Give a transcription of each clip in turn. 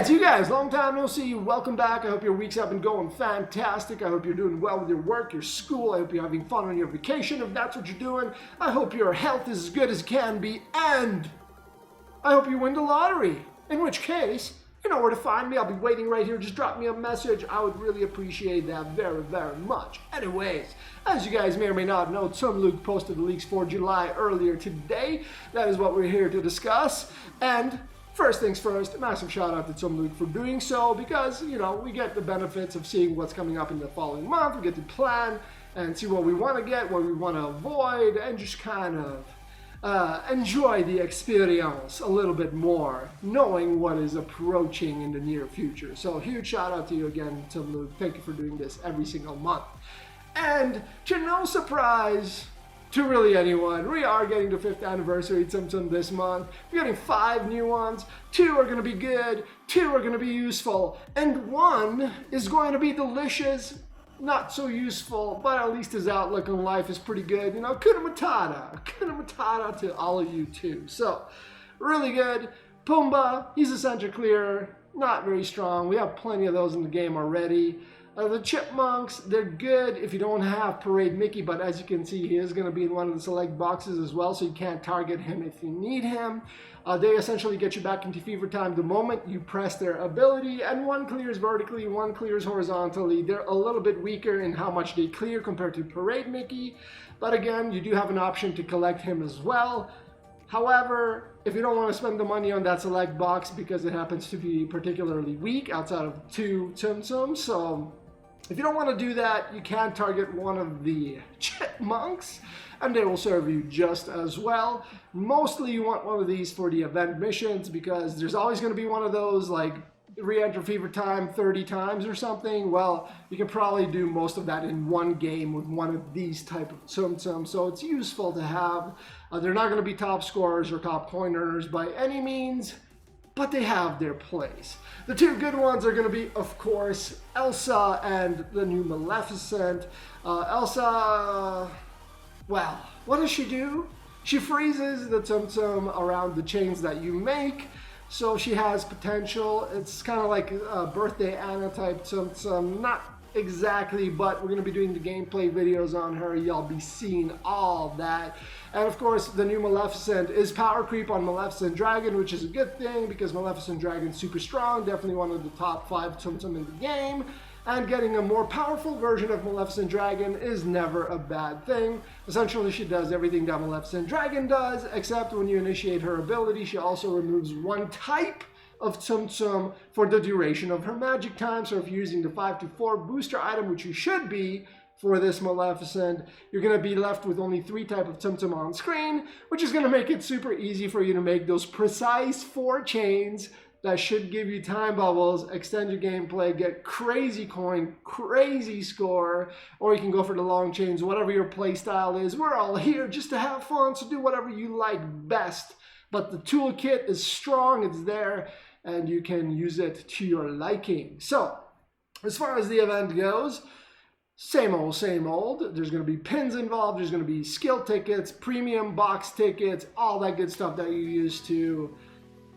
it's you guys. Long time no see. Welcome back. I hope your weeks have been going fantastic. I hope you're doing well with your work, your school. I hope you're having fun on your vacation if that's what you're doing. I hope your health is as good as it can be. And I hope you win the lottery. In which case, you know where to find me. I'll be waiting right here. Just drop me a message. I would really appreciate that very, very much. Anyways, as you guys may or may not know, Tsum Luke posted the leaks for July earlier today. That is what we're here to discuss. And first things first, a massive shout out to Tsum Luke for doing so because, you know, we get the benefits of seeing what's coming up in the following month. We get to plan and see what we want to get, what we want to avoid, and just kind of enjoy the experience a little bit more, knowing what is approaching in the near future. So huge shout out to you again, Tsum Luke. Thank you for doing this every single month. And to no surprise to really anyone, we are getting the 5th anniversary Tsum Tsum this month. We're getting 5 new ones. 2 are going to be good, 2 are going to be useful, and 1 is going to be delicious. Not so useful, but at least his outlook on life is pretty good. You know, Kuna Matata to all of you too. So, really good. Pumbaa, he's a center clearer, not very strong. We have plenty of those in the game already. The chipmunks, they're good if you don't have Parade Mickey, but as you can see, he is going to be in one of the select boxes as well, so you can't target him if you need him. They essentially get you back into fever time the moment you press their ability, and 1 clears vertically, 1 clears horizontally. They're a little bit weaker in how much they clear compared to Parade Mickey, but again, you do have an option to collect him as well. However, if you don't want to spend the money on that select box because it happens to be particularly weak outside of 2 Tsum Tsum, so if you don't want to do that, you can target one of the chipmunks and they will serve you just as well. Mostly you want one of these for the event missions because there's always going to be one of those, like re-enter fever time 30 times or something. Well, you can probably do most of that in one game with one of these type of Tsum Tsum, so it's useful to have. They're not going to be top scorers or top coin earners by any means, but they have their place. The 2 good ones are going to be, of course, Elsa and the new Maleficent. Elsa, well, what does she do? She freezes the Tsum Tsum around the chains that you make, so she has potential. It's kind of like a Birthday Anna type Tsum Tsum, not exactly, but we're going to be doing the gameplay videos on her. Y'all be seeing all that. And of course, the new Maleficent is power creep on Maleficent Dragon, which is a good thing because Maleficent Dragon's super strong, definitely one of the top 5 Tsum Tsum in the game. And getting a more powerful version of Maleficent Dragon is never a bad thing. Essentially, she does everything that Maleficent Dragon does, except when you initiate her ability, she also removes 1 type of Tsum Tsum for the duration of her magic time. So if you're using the 5 to 4 booster item, which you should be for this Maleficent, you're going to be left with only 3 type of Tsum Tsum on screen, which is going to make it super easy for you to make those precise 4 chains that should give you time bubbles, extend your gameplay, get crazy coin, crazy score, or you can go for the long chains, whatever your play style is. We're all here just to have fun, so do whatever you like best. But the toolkit is strong, it's there, and you can use it to your liking. So, as far as the event goes, same old, same old. There's going to be pins involved, there's going to be skill tickets, premium box tickets, all that good stuff that you're used to.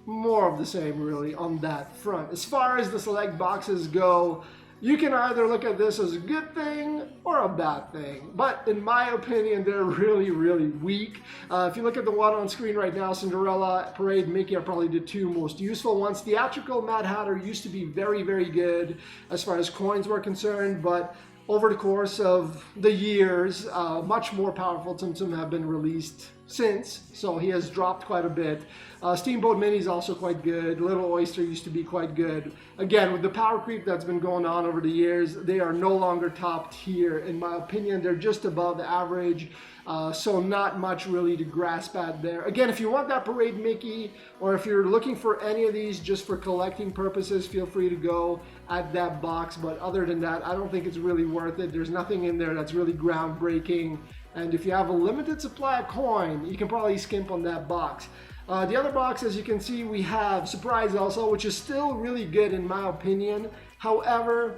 More of the same, really, on that front. As far as the select boxes go, you can either look at this as a good thing or a bad thing. But in my opinion, they're really, really weak. If you look at the one on screen right now, Cinderella, Parade, Mickey are probably the 2 most useful ones. Theatrical Mad Hatter used to be very, very good as far as coins were concerned, but over the course of the years, much more powerful Tsum Tsum have been released since, so he has dropped quite a bit. Steamboat Mini is also quite good. Little Oyster used to be quite good. Again, with the power creep that's been going on over the years, they are no longer top tier. In my opinion, they're just above average, so not much really to grasp at there. Again, if you want that Parade Mickey, or if you're looking for any of these just for collecting purposes, feel free to go at that box, but other than that, I don't think it's really worth it. There's nothing in there that's really groundbreaking, and if you have a limited supply of coin, you can probably skimp on that box. The other box, as you can see, we have Surprise Elsa, which is still really good in my opinion. However,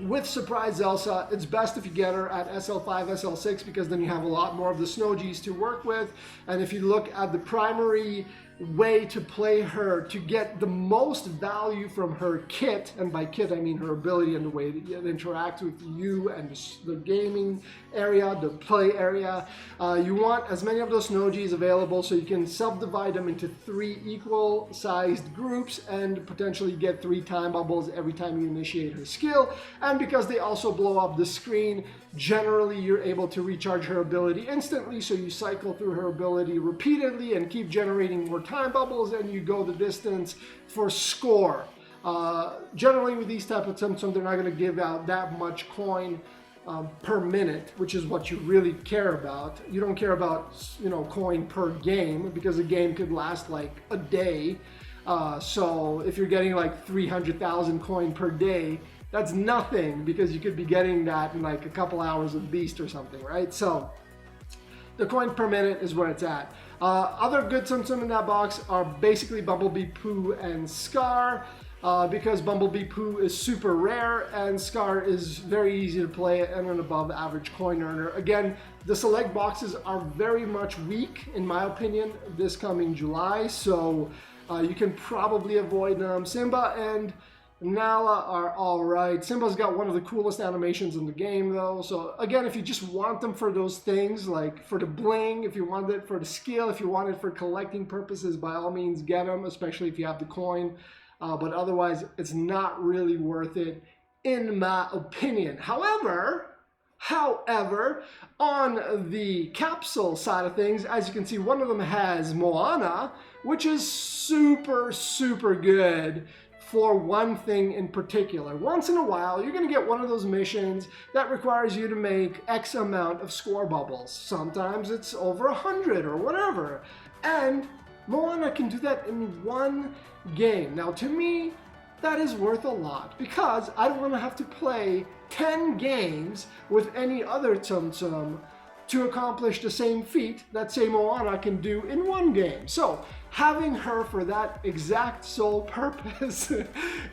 with Surprise Elsa, it's best if you get her at SL5, SL6, because then you have a lot more of the Snow Gs to work with. And if you look at the primary way to play her to get the most value from her kit, and by kit I mean her ability and the way that it interacts with you and the gaming area, the play area. You want as many of those Snojis available so you can subdivide them into 3 equal sized groups and potentially get 3 time bubbles every time you initiate her skill. And because they also blow up the screen, generally you're able to recharge her ability instantly, so you cycle through her ability repeatedly and keep generating more time bubbles, and you go the distance for score. Generally with these type of Tsum Tsum, they're not going to give out that much coin per minute, which is what you really care about. You don't care about, you know, coin per game, because a game could last like a day. So if you're getting like 300,000 coin per day, that's nothing, because you could be getting that in like a couple hours of Beast or something, right? So the coin per minute is where it's at. Other good Tsum Tsum in that box are basically Bumblebee, Pooh, and Scar, because Bumblebee Pooh is super rare and Scar is very easy to play and an above average coin earner. Again, the select boxes are very much weak, in my opinion, this coming July, so you can probably avoid them. Simba and Nala are alright. Simba's got one of the coolest animations in the game though, so again, if you just want them for those things, like for the bling, if you want it for the skill, if you want it for collecting purposes, by all means get them, especially if you have the coin, but otherwise it's not really worth it in my opinion. However, on the capsule side of things, as you can see, one of them has Moana, which is super good for one thing in particular. Once in a while, you're going to get one of those missions that requires you to make X amount of score bubbles. Sometimes it's over 100 or whatever. And Moana can do that in one game. Now, to me, that is worth a lot, because I don't want to have to play 10 games with any other Tsum Tsum to accomplish the same feat that, say, Moana can do in one game. So having her for that exact sole purpose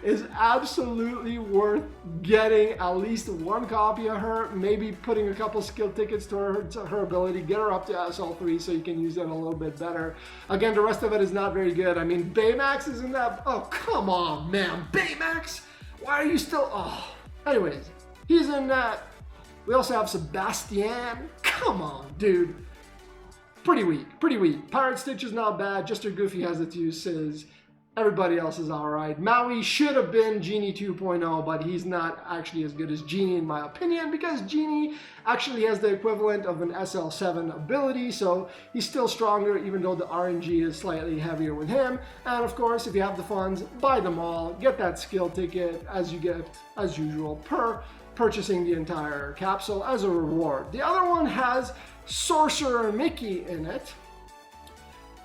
is absolutely worth getting at least one copy of her, maybe putting a couple skill tickets to her ability, get her up to SL3 so you can use that a little bit better. Again, the rest of it is not very good. I mean, Baymax is in that. Oh, come on, man. Baymax? Why are you still? Oh. Anyways, he's in that. We also have Sebastian. Come on, dude. Pretty weak. Pirate Stitch is not bad. Just her Goofy has its uses. Everybody else is alright. Maui should have been Genie 2.0, but he's not actually as good as Genie in my opinion, because Genie actually has the equivalent of an SL7 ability, so he's still stronger even though the RNG is slightly heavier with him. And of course, if you have the funds, buy them all. Get that skill ticket as you get, as usual, per purchasing the entire capsule as a reward. The other one has Sorcerer Mickey in it,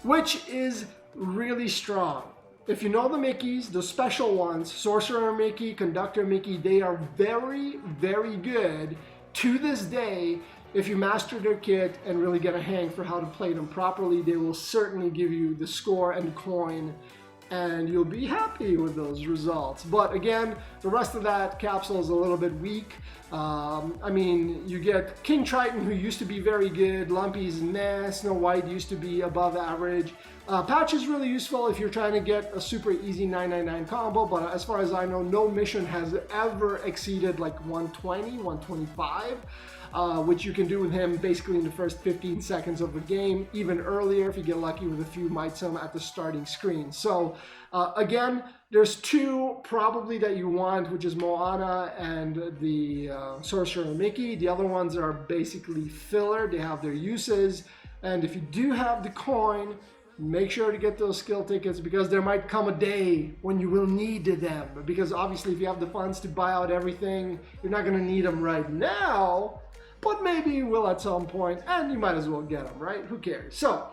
which is really strong. If you know the Mickeys, the special ones, Sorcerer Mickey, Conductor Mickey, they are very good to this day. If you master their kit and really get a hang for how to play them properly, they will certainly give you the score and coin, and you'll be happy with those results. But again, the rest of that capsule is a little bit weak. I mean, you get King Triton, who used to be very good. Lumpy's meh. Snow White used to be above average. Patch is really useful if you're trying to get a super easy 999 combo, but as far as I know, no mission has ever exceeded like 120, 125. Which you can do with him basically in the first 15 seconds of the game, even earlier if you get lucky with a few might some at the starting screen. So again, there's two probably that you want, which is Moana and the Sorcerer Mickey. The other ones are basically filler. They have their uses, and if you do have the coin, make sure to get those skill tickets, because there might come a day when you will need them, because obviously if you have the funds to buy out everything, you're not going to need them right now, but maybe you will at some point, and you might as well get them, right? Who cares? So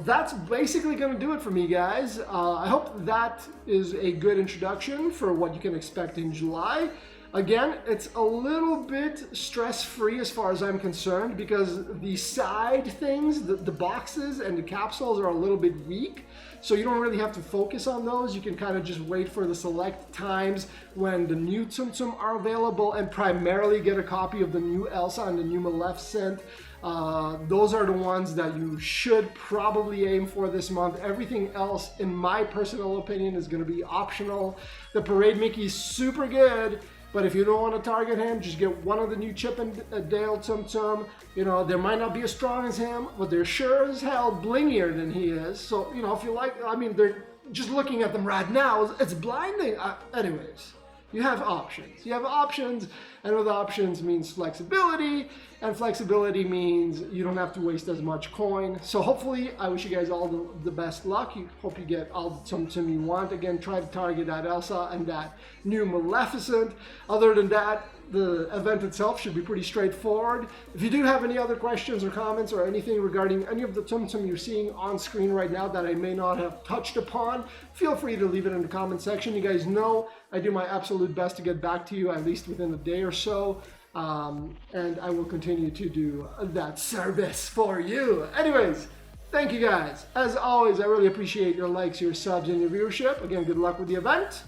that's basically going to do it for me, guys. I hope that is a good introduction for what you can expect in July. Again, it's a little bit stress-free as far as I'm concerned, because the side things, the boxes and the capsules are a little bit weak, so you don't really have to focus on those. You can kind of just wait for the select times when the new Tsum Tsum are available and primarily get a copy of the new Elsa and the new Maleficent Those are the ones that you should probably aim for this month. Everything else, in my personal opinion, is going to be optional. The Parade Mickey is super good, but if you don't want to target him, just get one of the new Chip and Dale Tsum Tsum. You know, they might not be as strong as him, but they're sure as hell blingier than he is. So, you know, if you like, I mean, they're just looking at them right now, it's blinding. Anyways, you have options. You have options, and with options means flexibility, and flexibility means you don't have to waste as much coin. So hopefully, I wish you guys all the best luck. Hope you get all the Tsum Tsum you want. Again, try to target that Elsa and that new Maleficent. Other than that, the event itself should be pretty straightforward. If you do have any other questions or comments or anything regarding any of the Tsum Tsum you're seeing on screen right now that I may not have touched upon, feel free to leave it in the comment section. You guys know I do my absolute best to get back to you at least within a day or so. And I will continue to do that service for you. Anyways, thank you guys. As always, I really appreciate your likes, your subs, and your viewership. Again, good luck with the event,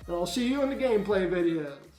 and I'll see you in the gameplay videos.